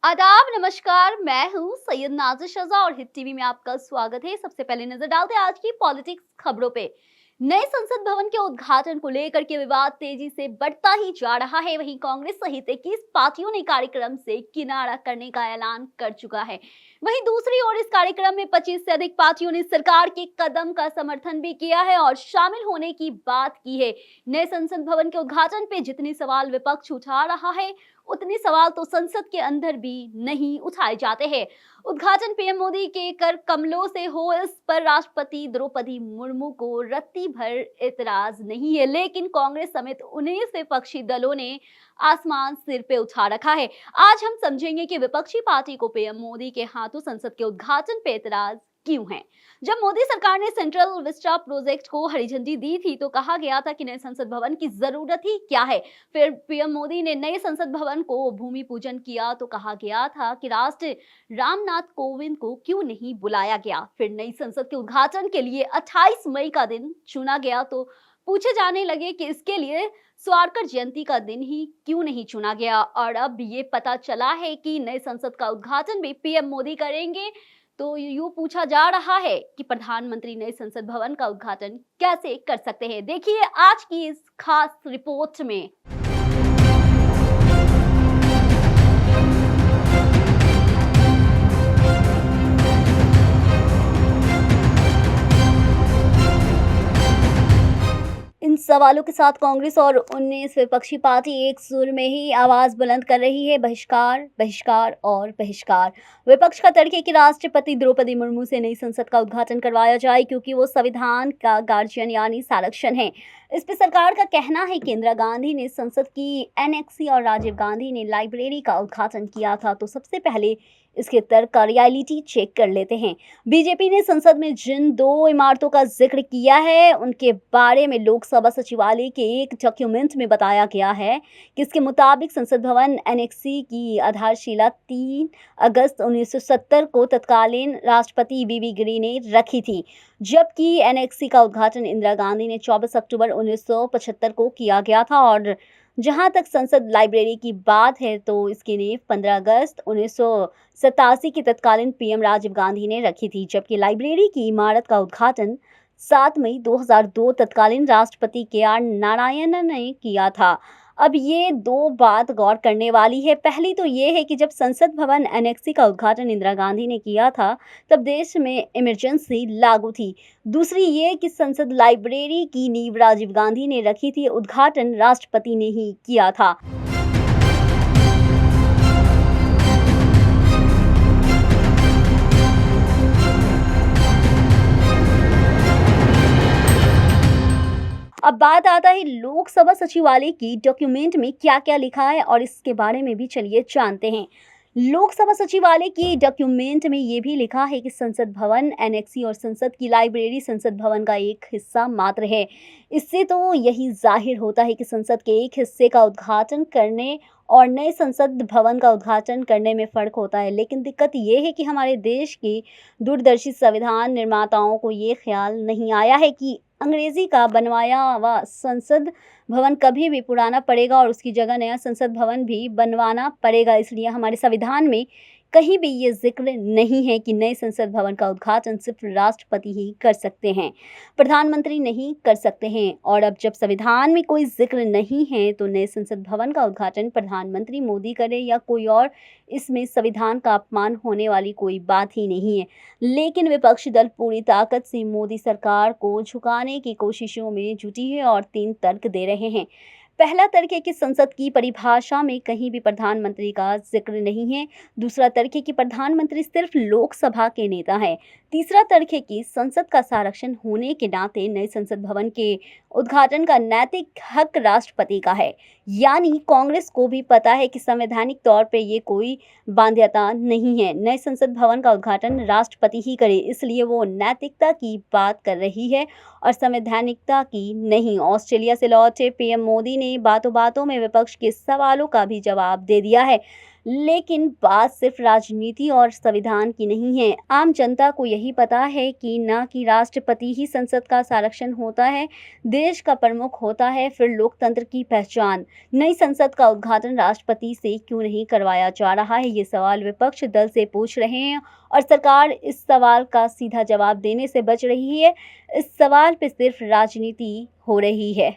आदाब नमस्कार। मैं हूँ सैयद नाज़िर शज़ा और हिट टीवी में आपका स्वागत है। सबसे पहले नजर डालते हैं आज की पॉलिटिक्स खबरों पे। नए संसद भवन के उद्घाटन को लेकर के विवाद तेजी से बढ़ता ही जा रहा है। वहीं कांग्रेस सहित 21 पार्टियों ने कार्यक्रम से किनारा करने का ऐलान कर चुका है। वहीं दूसरी ओर इस कार्यक्रम में 25 से अधिक पार्टियों ने सरकार के कदम का समर्थन भी किया है और शामिल होने की बात की है। नए संसद भवन के उद्घाटन पे जितने सवाल विपक्ष उठा रहा है, उतने सवाल तो संसद के अंदर भी नहीं उठाए जाते हैं। उद्घाटन पीएम मोदी के कर कमलों से हो, इस पर राष्ट्रपति द्रौपदी मुर्मू को रत्ती भर एतराज नहीं है, लेकिन कांग्रेस समेत 19 विपक्षी दलों ने आसमान सिर पे उठा रखा है। आज हम समझेंगे कि विपक्षी पार्टी को पीएम मोदी के हाथों संसद के उद्घाटन पे एतराज क्यों है। जब मोदी सरकार ने सेंट्रल विस्टा प्रोजेक्ट को हरी झंडी दी थी तो कहा गया था कि नए संसद भवन की जरूरत ही क्या है। फिर पीएम मोदी ने नए संसद भवन को भूमि पूजन किया तो कहा गया था कि राष्ट्र रामनाथ कोविंद को क्यों नहीं बुलाया गया। फिर नई संसद के उद्घाटन के लिए 28 मई का दिन चुना गया तो पूछे जाने लगे कि इसके लिए स्वारकर जयंती का दिन ही क्यों नहीं चुना गया। और अब ये पता चला है कि नए संसद का उद्घाटन भी पीएम मोदी करेंगे। तो यूं पूछा जा रहा है कि प्रधानमंत्री नए संसद भवन का उद्घाटन कैसे कर सकते हैं। देखिए आज की इस खास रिपोर्ट में। इन सवालों के साथ कांग्रेस और 19 विपक्षी पार्टी एक सुर में ही आवाज बुलंद कर रही है, बहिष्कार, बहिष्कार और बहिष्कार। विपक्ष का तर्क है कि राष्ट्रपति द्रौपदी मुर्मू से नई संसद का उद्घाटन करवाया जाए क्योंकि वो संविधान का गार्जियन यानी संरक्षण है। इस पे सरकार का कहना है कि इंदिरा गांधी ने संसद की एनेक्सी और राजीव गांधी ने लाइब्रेरी का उद्घाटन किया था, तो सबसे पहले इसके तर्क का रियलिटी चेक कर लेते हैं। बीजेपी ने संसद में जिन दो इमारतों का जिक्र किया है उनके बारे में लोकसभा सचिवालय के एक डॉक्यूमेंट में बताया गया है कि इसके मुताबिक संसद भवन एनेक्सी की आधारशिला 3 अगस्त 1970 को तत्कालीन राष्ट्रपति बीबी गिरी ने रखी थी, जबकि एनेक्सी का उद्घाटन इंदिरा गांधी ने 24 अक्टूबर 1975 को किया गया था। और जहां तक संसद लाइब्रेरी की बात है तो इसकी नींव 15 अगस्त 1987 की तत्कालीन पीएम राजीव गांधी ने रखी थी, जबकि लाइब्रेरी की इमारत का उद्घाटन 7 मई 2002 तत्कालीन राष्ट्रपति के आर नारायणन ने किया था। अब ये दो बात गौर करने वाली है। पहली तो ये है कि जब संसद भवन एनेक्सी का उद्घाटन इंदिरा गांधी ने किया था तब देश में इमरजेंसी लागू थी। दूसरी ये कि संसद लाइब्रेरी की नींव राजीव गांधी ने रखी थी, उद्घाटन राष्ट्रपति ने ही किया था। अब बात आता है लोकसभा सचिवालय की डॉक्यूमेंट में क्या-क्या लिखा है और इसके बारे में भी चलिए जानते हैं। लोकसभा सचिवालय की डॉक्यूमेंट में ये भी लिखा है कि संसद भवन एनेक्सी और संसद की लाइब्रेरी संसद भवन का एक हिस्सा मात्र है। इससे तो यही जाहिर होता है कि संसद के एक हिस्से का उद्घाटन करने और नए संसद भवन का उद्घाटन करने में फ़र्क होता है। लेकिन दिक्कत ये है कि हमारे देश के दूरदर्शी संविधान निर्माताओं को ये ख्याल नहीं आया है कि अंग्रेजी का बनवाया हुआ संसद भवन कभी भी पुराना पड़ेगा और उसकी जगह नया संसद भवन भी बनवाना पड़ेगा। इसलिए हमारे संविधान में कहीं भी ये जिक्र नहीं है कि नए संसद भवन का उद्घाटन सिर्फ राष्ट्रपति ही कर सकते हैं, प्रधानमंत्री नहीं कर सकते हैं। और अब जब संविधान में कोई जिक्र नहीं है तो नए संसद भवन का उद्घाटन प्रधानमंत्री मोदी करे या कोई और, इसमें संविधान का अपमान होने वाली कोई बात ही नहीं है। लेकिन विपक्षी दल पूरी ताकत से मोदी सरकार को झुकाने की कोशिशों में जुटी है और 3 तर्क दे रहे हैं। पहला तर्क है कि संसद की परिभाषा में कहीं भी प्रधानमंत्री का जिक्र नहीं है। दूसरा तर्क है कि प्रधानमंत्री सिर्फ लोकसभा के नेता हैं। तीसरा तर्क है कि संसद का संरक्षण होने के नाते नए संसद भवन के उद्घाटन का नैतिक हक राष्ट्रपति का है। यानी कांग्रेस को भी पता है कि संवैधानिक तौर पर ये कोई बाध्यता नहीं है, नए संसद भवन का उद्घाटन राष्ट्रपति ही करे, इसलिए वो नैतिकता की बात कर रही है और संवैधानिकता की नहीं। ऑस्ट्रेलिया से लौटे पीएम मोदी ने बातों बातों में विपक्ष के सवालों का भी जवाब दे दिया है। लेकिन बात सिर्फ राजनीति और संविधान की नहीं है। आम जनता को यही पता है कि न कि राष्ट्रपति ही संसद का संरक्षण होता है, देश का प्रमुख होता है, फिर लोकतंत्र की पहचान। नई संसद का उद्घाटन राष्ट्रपति से क्यों नहीं करवाया जा रहा है, ये सवाल विपक्ष दल से पूछ रहे हैं और सरकार इस सवाल का सीधा जवाब देने से बच रही है। इस सवाल पे सिर्फ राजनीति हो रही है।